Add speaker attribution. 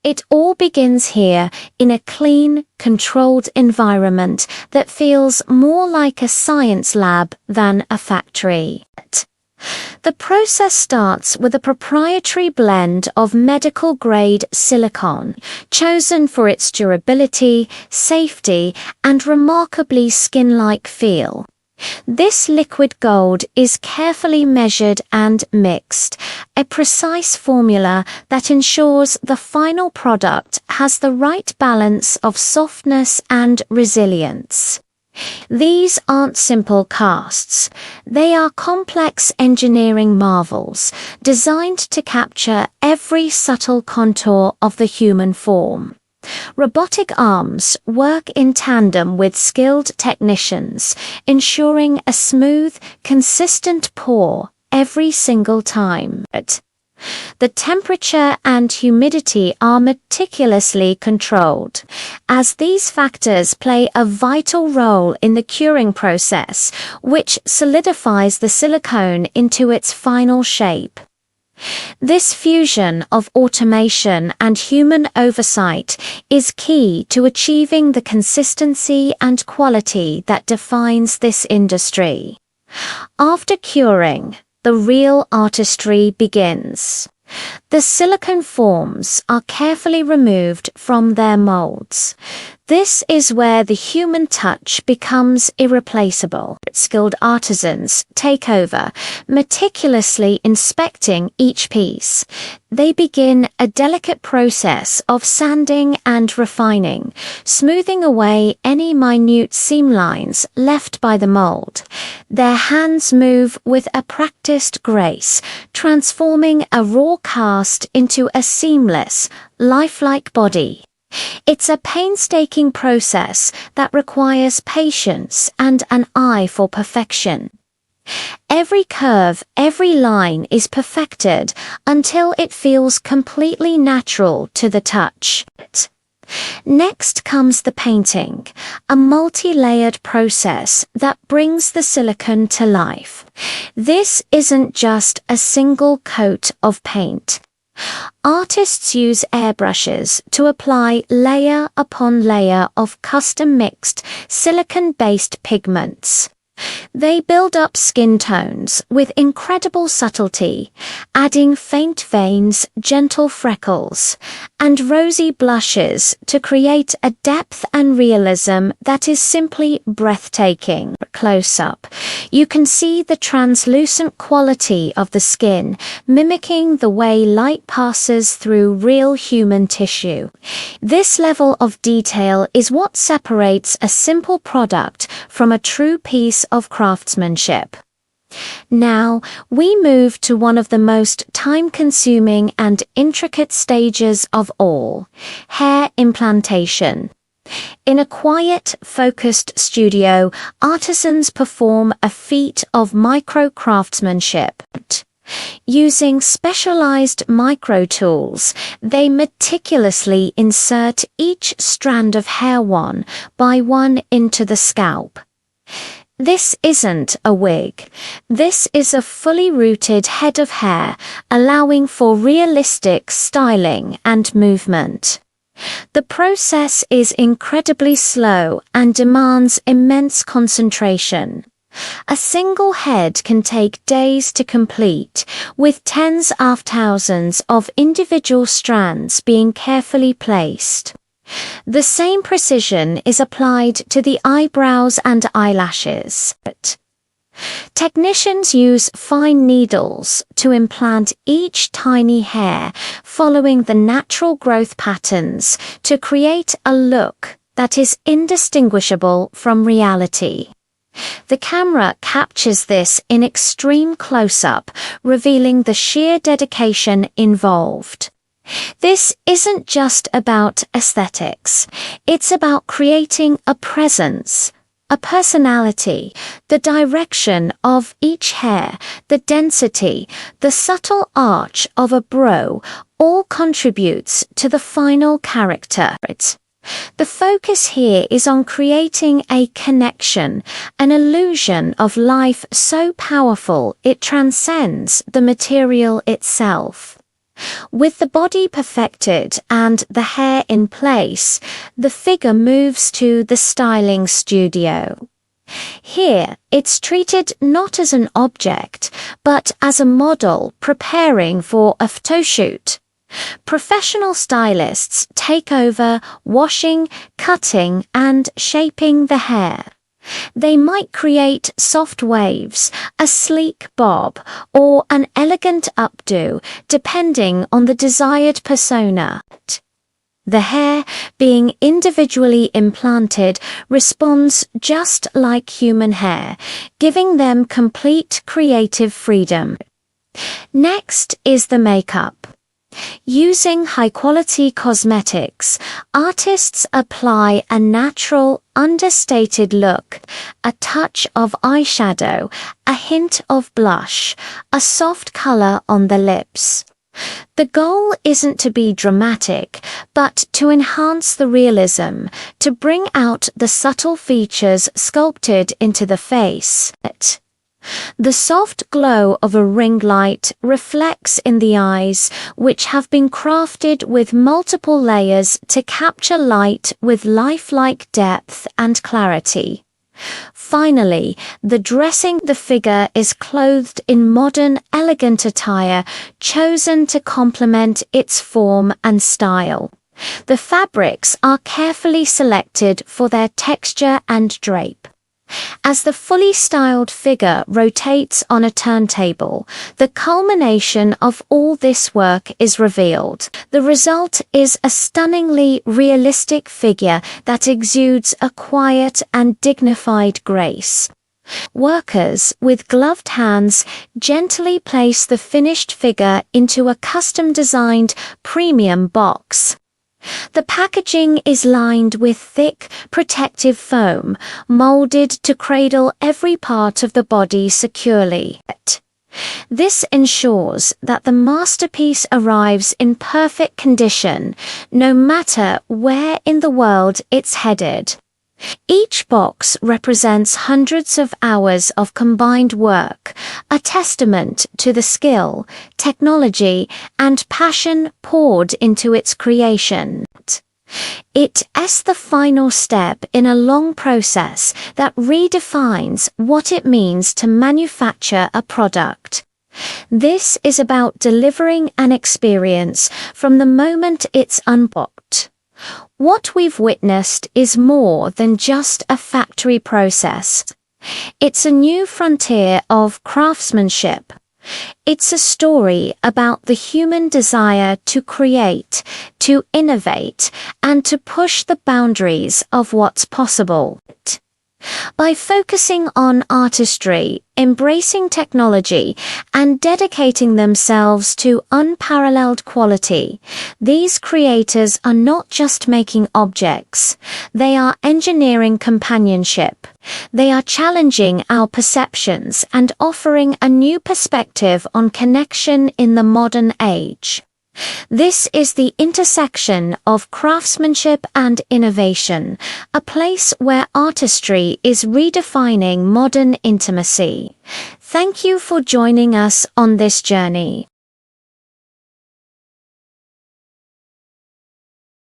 Speaker 1: It all begins here, in a clean, controlled environment that feels more like a science lab than a factory. The process starts with a proprietary blend of medical-grade silicone, chosen for its durability, safety, and remarkably skin-like feel. This liquid gold is carefully measured and mixed, a precise formula that ensures the final product has the right balance of softness and resilience. These aren't simple casts. They are complex engineering marvels, designed to capture every subtle contour of the human form. Robotic arms work in tandem with skilled technicians, ensuring a smooth, consistent pour every single time. The temperature and humidity are meticulously controlled, as these factors play a vital role in the curing process, which solidifies the silicone into its final shape. This fusion of automation and human oversight is key to achieving the consistency and quality that defines this industry. After curing, the real artistry begins. The silicone forms are carefully removed from their molds. This is where the human touch becomes irreplaceable. Skilled artisans take over, meticulously inspecting each piece. They begin a delicate process of sanding and refining, smoothing away any minute seam lines left by the mold. Their hands move with a practiced grace, transforming a raw cast into a seamless, lifelike body. It's a painstaking process that requires patience and an eye for perfection. Every curve, every line is perfected until it feels completely natural to the touch. Next comes the painting, a multi-layered process that brings the silicone to life. This isn't just a single coat of paint. Artists use airbrushes to apply layer upon layer of custom-mixed, silicone-based pigments. They build up skin tones with incredible subtlety, adding faint veins, gentle freckles, and rosy blushes to create a depth and realism that is simply breathtaking. Close up, you can see the translucent quality of the skin, mimicking the way light passes through real human tissue. This level of detail is what separates a simple product from a true piece of craftsmanship. Now, we move to one of the most time-consuming and intricate stages of all, hair implantation. In a quiet, focused studio, artisans perform a feat of micro-craftsmanship. Using specialized micro-tools, they meticulously insert each strand of hair one by one into the scalp. This isn't a wig. This is a fully rooted head of hair, allowing for realistic styling and movement. The process is incredibly slow and demands immense concentration. A single head can take days to complete, with tens of thousands of individual strands being carefully placed. The same precision is applied to the eyebrows and eyelashes. Technicians use fine needles to implant each tiny hair, following the natural growth patterns to create a look that is indistinguishable from reality. The camera captures this in extreme close-up, revealing the sheer dedication involved. This isn't just about aesthetics. It's about creating a presence, a personality, the direction of each hair, the density, the subtle arch of a brow, all contributes to the final character. The focus here is on creating a connection, an illusion of life so powerful it transcends the material itself. With the body perfected and the hair in place, the figure moves to the styling studio. Here, it's treated not as an object, but as a model preparing for a photoshoot. Professional stylists take over washing, cutting, and shaping the hair. They might create soft waves, a sleek bob, or an elegant updo, depending on the desired persona. The hair, being individually implanted, responds just like human hair, giving them complete creative freedom. Next is the makeup. Using high-quality cosmetics, artists apply a natural, understated look, a touch of eyeshadow, a hint of blush, a soft color on the lips. The goal isn't to be dramatic, but to enhance the realism, to bring out the subtle features sculpted into the face. The soft glow of a ring light reflects in the eyes, which have been crafted with multiple layers to capture light with lifelike depth and clarity. Finally, the dressing. The figure is clothed in modern, elegant attire, chosen to complement its form and style. The fabrics are carefully selected for their texture and drape. As the fully styled figure rotates on a turntable, the culmination of all this work is revealed. The result is a stunningly realistic figure that exudes a quiet and dignified grace. Workers, with gloved hands, gently place the finished figure into a custom-designed premium box. The packaging is lined with thick, protective foam, molded to cradle every part of the body securely. This ensures that the masterpiece arrives in perfect condition, no matter where in the world it's headed. Each box represents hundreds of hours of combined work, a testament to the skill, technology, and passion poured into its creation. It is the final step in a long process that redefines what it means to manufacture a product. This is about delivering an experience from the moment it's unboxed. What we've witnessed is more than just a factory process. It's a new frontier of craftsmanship. It's a story about the human desire to create, to innovate, and to push the boundaries of what's possible. By focusing on artistry, embracing technology, and dedicating themselves to unparalleled quality, these creators are not just making objects, they are engineering companionship. They are challenging our perceptions and offering a new perspective on connection in the modern age. This is the intersection of craftsmanship and innovation, a place where artistry is redefining modern intimacy. Thank you for joining us on this journey.